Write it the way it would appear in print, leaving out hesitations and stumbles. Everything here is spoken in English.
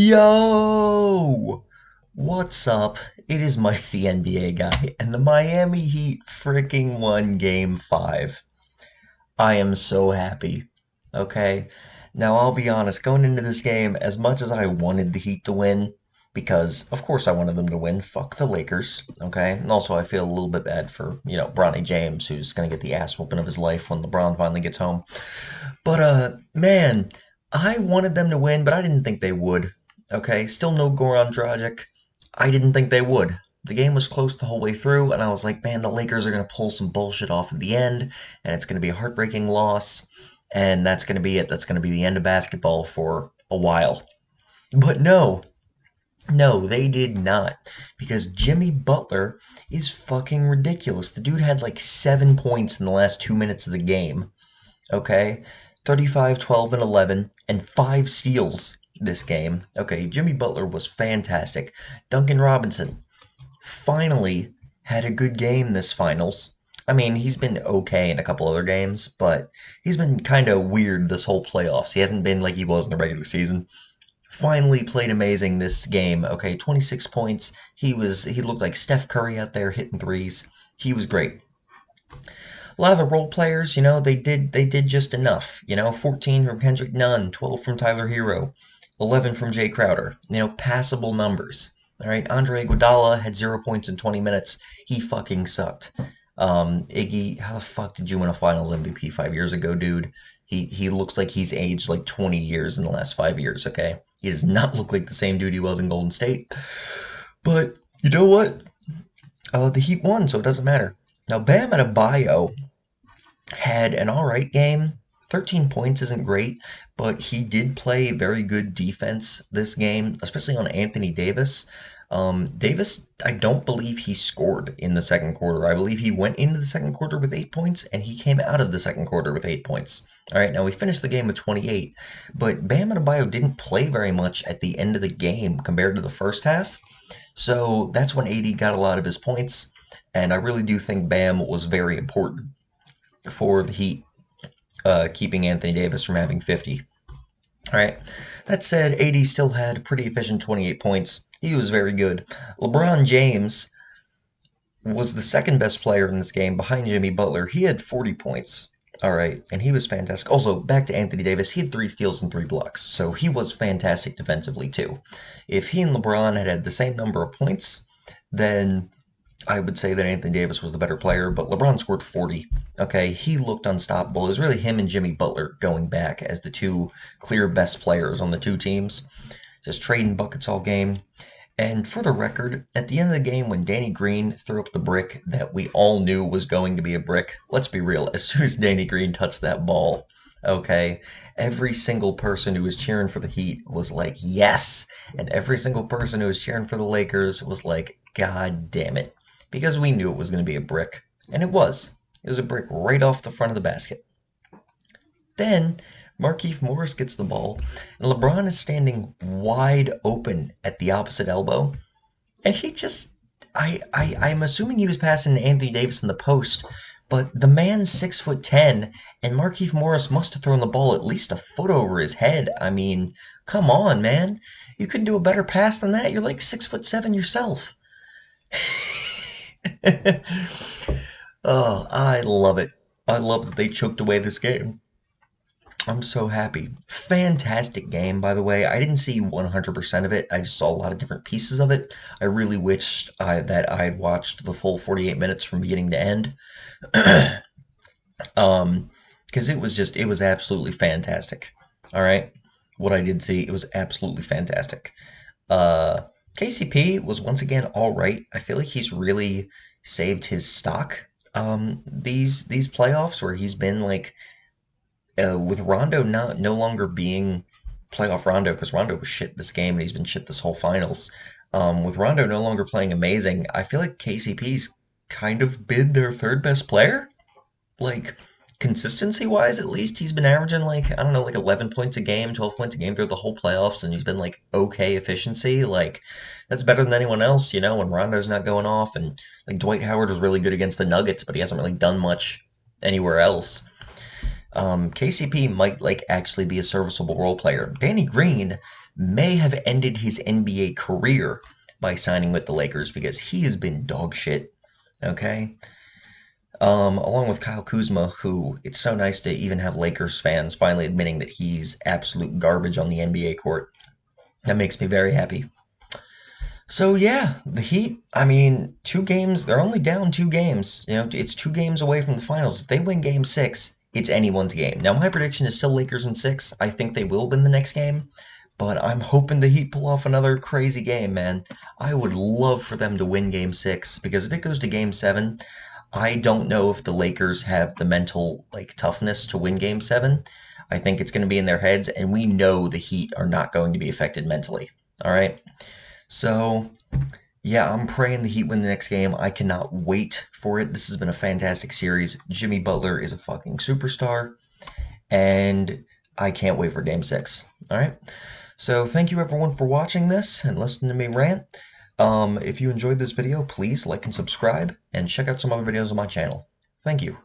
Yo! What's up? It is Mike the NBA guy, and the Miami Heat freaking won Game 5. I am so happy. Okay? Now, I'll be honest, going into this game, as much as I wanted the Heat to win, because of course I wanted them to win, fuck the Lakers, okay? And also, I feel a little bit bad for, Bronny James, who's gonna get the ass whooping of his life when LeBron finally gets home. But man, I wanted them to win, but I didn't think they would. Okay, still no Goran Dragic. I didn't think they would. The game was close the whole way through, and I was like, man, the Lakers are gonna pull some bullshit off at the end, and it's gonna be a heartbreaking loss, and that's gonna be it. That's gonna be the end of basketball for a while. But no, no, they did not. Because Jimmy Butler is fucking ridiculous. The dude had like 7 points in the last 2 minutes of the game. Okay? 35, 12, and 11, and 5 steals this game. Okay, Jimmy Butler was fantastic. Duncan Robinson finally had a good game this finals. I mean, he's been okay in a couple other games, but he's been kind of weird this whole playoffs. He hasn't been like he was in the regular season. Finally played amazing this game. Okay, 26 points. He looked like Steph Curry out there hitting threes. He was great. A lot of the role players, they did just enough. 14 from Kendrick Nunn, 12 from Tyler Hero, 11 from Jay Crowder. Passable numbers. All right, Andre Iguodala had 0 points in 20 minutes. He fucking sucked. Iggy, how the fuck did you win a Finals MVP 5 years ago, dude? He looks like he's aged like 20 years in the last 5 years. Okay, he does not look like the same dude he was in Golden State. But you know what? The Heat won, so it doesn't matter. Now, Bam Adebayo had an alright game. 13 points isn't great, but he did play very good defense this game, especially on Anthony Davis. Davis, I don't believe he scored in the second quarter. I believe he went into the second quarter with 8 points, and he came out of the second quarter with 8 points. All right, now we finished the game with 28, but Bam Adebayo didn't play very much at the end of the game compared to the first half. So that's when AD got a lot of his points, and I really do think Bam was very important for the Heat, keeping Anthony Davis from having 50. All right. That said, AD still had a pretty efficient 28 points. He was very good. LeBron James was the second best player in this game behind Jimmy Butler. He had 40 points. All right, and he was fantastic. Also, back to Anthony Davis, he had 3 steals and 3 blocks, so he was fantastic defensively too. If he and LeBron had had the same number of points, then I would say that Anthony Davis was the better player, but LeBron scored 40. Okay, he looked unstoppable. It was really him and Jimmy Butler going back as the two clear best players on the two teams, just trading buckets all game. And for the record, at the end of the game, when Danny Green threw up the brick that we all knew was going to be a brick, let's be real, as soon as Danny Green touched that ball, okay, every single person who was cheering for the Heat was like, yes! And every single person who was cheering for the Lakers was like, God damn it. Because we knew it was going to be a brick. And it was. It was a brick right off the front of the basket. Then Markieff Morris gets the ball, and LeBron is standing wide open at the opposite elbow. And he just, I'm assuming he was passing Anthony Davis in the post, but the man's 6'10", and Markieff Morris must have thrown the ball at least a foot over his head. I mean, come on, man. You couldn't do a better pass than that. You're like 6'7" yourself. Oh, I love it. I love that they choked away this game. I'm so happy. Fantastic game, by the way. I didn't see 100% of it. I just saw a lot of different pieces of it. I really wished that I had watched the full 48 minutes from beginning to end. Because it was absolutely fantastic. All right. What I did see, it was absolutely fantastic. Uh, KCP was once again all right. I feel like he's really saved his stock. These playoffs where he's been like, with Rondo not no longer being playoff Rondo, because Rondo was shit this game and he's been shit this whole finals. With Rondo no longer playing amazing, I feel like KCP's kind of been their third best player. Like, consistency wise, at least, he's been averaging like, I don't know, like 11 points a game, 12 points a game through the whole playoffs, and he's been like okay efficiency. Like, that's better than anyone else, when Rondo's not going off. And like Dwight Howard was really good against the Nuggets, but he hasn't really done much anywhere else. KCP might like actually be a serviceable role player. Danny Green may have ended his NBA career by signing with the Lakers because he has been dog shit. Okay? Along with Kyle Kuzma, who it's so nice to even have Lakers fans finally admitting that he's absolute garbage on the NBA court. That makes me very happy. So yeah, the Heat, I mean, 2 games, they're only down 2 games. It's 2 games away from the finals. If they win game 6, it's anyone's game. Now, my prediction is still Lakers in 6. I think they will win the next game, but I'm hoping the Heat pull off another crazy game, man. I would love for them to win game 6 because if it goes to game 7, I don't know if the Lakers have the mental toughness to win game 7. I think it's going to be in their heads, and we know the Heat are not going to be affected mentally. All right? So, yeah, I'm praying the Heat win the next game. I cannot wait for it. This has been a fantastic series. Jimmy Butler is a fucking superstar, and I can't wait for game 6. All right? So, thank you everyone for watching this and listening to me rant. If you enjoyed this video, please like and subscribe, and check out some other videos on my channel. Thank you.